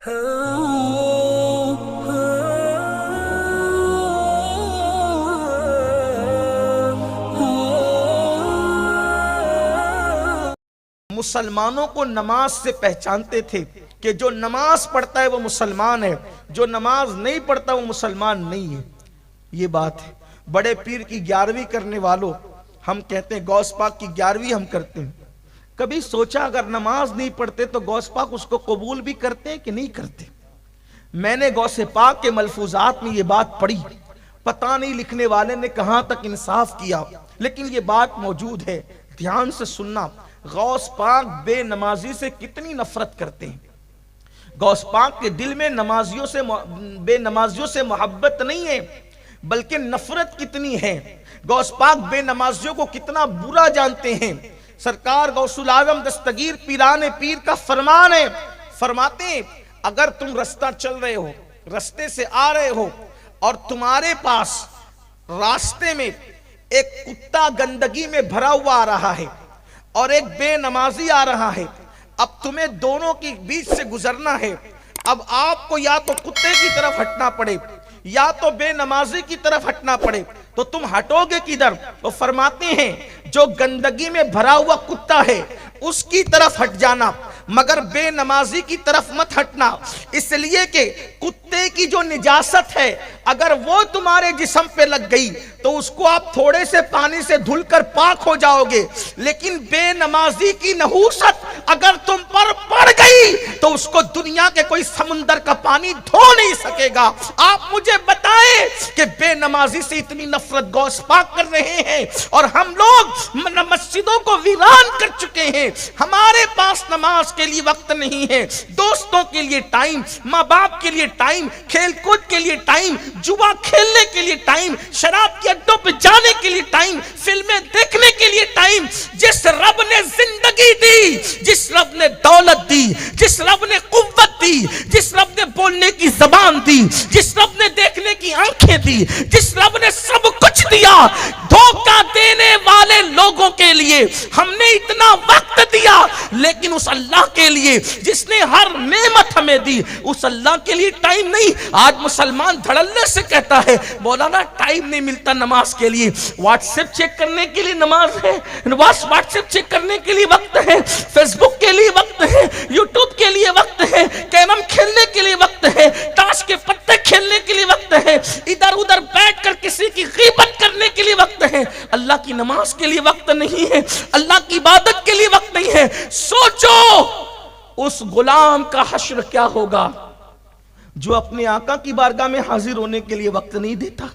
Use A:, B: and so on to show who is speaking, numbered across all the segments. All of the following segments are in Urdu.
A: مسلمانوں کو نماز سے پہچانتے تھے کہ جو نماز پڑھتا ہے وہ مسلمان ہے، جو نماز نہیں پڑھتا وہ مسلمان نہیں ہے۔ یہ بات ہے۔ بڑے پیر کی 11ویں کرنے والوں، ہم کہتے ہیں غوث پاک کی 11ویں ہم کرتے ہیں۔ کبھی سوچا اگر نماز نہیں پڑھتے تو غوث پاک اس کو قبول بھی کرتے ہیں کہ نہیں کرتے؟ میں نے غوث پاک کے ملفوظات میں یہ بات پڑھی، پتہ نہیں لکھنے والے نے کہاں تک انصاف کیا، لیکن یہ بات موجود ہے، دھیان سے سننا۔ غوث پاک بے نمازی سے کتنی نفرت کرتے ہیں۔ غوث پاک کے دل میں بے نمازیوں سے محبت نہیں ہے، بلکہ نفرت کتنی ہے۔ غوث پاک بے نمازیوں کو کتنا برا جانتے ہیں۔ سرکار غوث العظم دستگیر پیران پیر کا فرمان ہے، فرماتے ہیں اگر تم رستہ چل رہے ہو، رستے سے آ رہے ہو اور تمہارے پاس راستے میں ایک کتا گندگی میں بھرا ہوا آ رہا ہے اور ایک بے نمازی آ رہا ہے، اب تمہیں دونوں کے بیچ سے گزرنا ہے، اب آپ کو یا تو کتے کی طرف ہٹنا پڑے یا تو بے نمازی کی طرف ہٹنا پڑے، تو تم ہٹو گے کدھر؟ وہ فرماتے ہیں جو گندگی میں بھرا ہوا کتا ہے اس کی طرف ہٹ جانا، مگر بے نمازی کی طرف مت ہٹنا، اس لیے کہ کتے کی جو نجاست ہے اگر وہ تمہارے جسم پہ لگ گئی تو اس کو آپ تھوڑے سے پانی سے دھل کر پاک ہو جاؤ گے، لیکن بے نمازی کی نحوست اگر تم پر پڑ گئی تو اس کو دنیا کے کوئی سمندر کا پانی دھو نہیں سکے گا۔ آپ مجھے بتائیں کہ بے نمازی سے اتنی نفرت غوث پاک کر رہے ہیں اور ہم لوگ مسجدوں کو ویران کر چکے ہیں، ہمارے پاس نماز کے لیے وقت نہیں ہے، دوستوں کے لیے ٹائم، ماں باپ کے لیے ٹائم، کھیل کود کے لیے ٹائم، جوا کھیلنے کے لیے ٹائم، شراب کے اڈوں پہ جانے کے لیے ٹائم، فلمیں دیکھنے کے لیے ٹائم۔ جس رب نے زندگی دی، جس رب نے دولت دی، جس رب نے قوت دی، جس رب نے بولنے کی زبان دی، جس رب نے دیکھنے کی آنکھیں دی، جس رب نے سب کچھ دیا، دھوکہ دینے والے لوگوں کے لیے ہم نے اتنا وقت دیا، لیکن اس اللہ کے لیے جس نے ہر نعمت ہمیں دی اس اللہ کے لیے ٹائم نہیں۔ آج مسلمان دھڑلے سے کہتا ہے مولانا ٹائم نہیں ملتا نماز کے لیے، واٹس ایپ چیک کرنے کے لیے نماز ہے، واٹس ایپ چیک کرنے کے لیے وقت ہے، فیس بک کے لیے وقت ہے، یوٹیوب کے لیے وقت ہے، کیرم کھیلنے کے لیے وقت ہے، تاش کے پتے کھیلنے کے لیے وقت ہے، ادھر ادھر بیٹھ کر کسی کی غیبت کرنے کے لیے وقت ہے، اللہ کی نماز کے لیے وقت نہیں ہے، اللہ کی عبادت کے لیے وقت نہیں ہے۔ سوچو اس غلام کا حشر کیا ہوگا جو اپنے آقا کی بارگاہ میں حاضر ہونے کے لیے وقت نہیں دیتا۔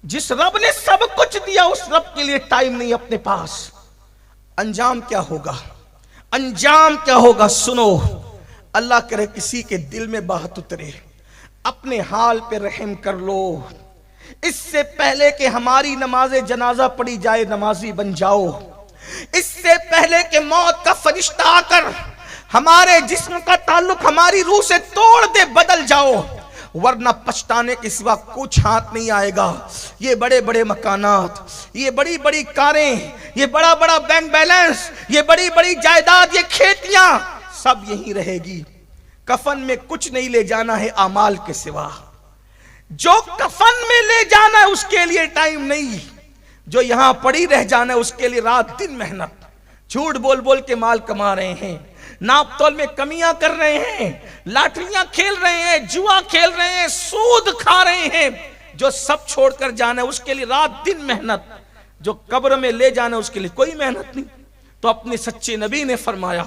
A: جس رب نے سب کچھ دیا اس رب کے لیے ٹائم نہیں اپنے پاس۔ انجام کیا ہوگا؟ انجام کیا ہوگا؟ سنو، اللہ کرے کسی کے دل میں بات اترے، اپنے حال پہ رحم کر لو، اس سے پہلے کہ ہماری نماز جنازہ پڑھی جائے نمازی بن جاؤ، اس سے پہلے کہ موت کا فرشتہ آ کر ہمارے جسم کا تعلق ہماری روح سے توڑ دے بدل جاؤ، ورنہ پچھتانے کے سوا کچھ ہاتھ نہیں آئے گا۔ یہ بڑے بڑے مکانات، یہ بڑی بڑی کاریں، یہ بڑا بڑا بینک بیلنس، یہ بڑی بڑی جائیداد، یہ کھیتیاں سب یہیں رہے گی۔ کفن میں کچھ نہیں لے جانا ہے اعمال کے سوا، جو کفن میں لے جانا ہے اس کے لیے ٹائم نہیں، جو یہاں پڑی رہ جانا ہے اس کے لیے رات دن محنت، جھوٹ بول بول کے مال کما رہے ہیں، ناپ تول میں کمیاں کر رہے ہیں، لاٹریاں کھیل رہے ہیں، جوا کھیل رہے ہیں، سود کھا رہے ہیں، جو سب چھوڑ کر جانا ہے اس کے لیے رات دن محنت، جو قبر میں لے جانا ہے اس کے لیے کوئی محنت نہیں۔ تو اپنے سچے نبی نے فرمایا،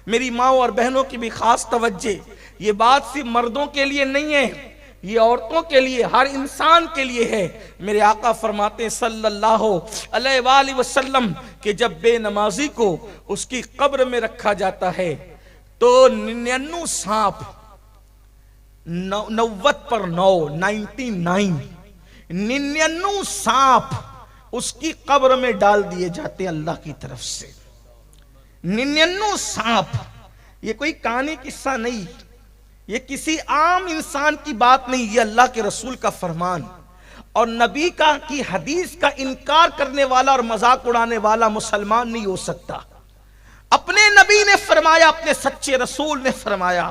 A: میری ماں اور بہنوں کی بھی خاص توجہ، یہ بات صرف مردوں کے لیے نہیں ہے، یہ عورتوں کے لیے، ہر انسان کے لیے ہے۔ میرے آقا فرماتے ہیں صلی اللہ علیہ وآلہ وسلم کہ جب بے نمازی کو اس کی قبر میں رکھا جاتا ہے تو 99 سانپ 99 سانپ اس کی قبر میں ڈال دیے جاتے ہیں اللہ کی طرف سے۔ 99 سانپ، یہ کوئی کہانی قصہ نہیں، یہ کسی عام انسان کی بات نہیں، یہ اللہ کے رسول کا فرمان، اور نبی کی حدیث کا انکار کرنے والا اور مذاق اڑانے والا مسلمان نہیں ہو سکتا۔ اپنے نبی نے فرمایا، اپنے سچے رسول نے فرمایا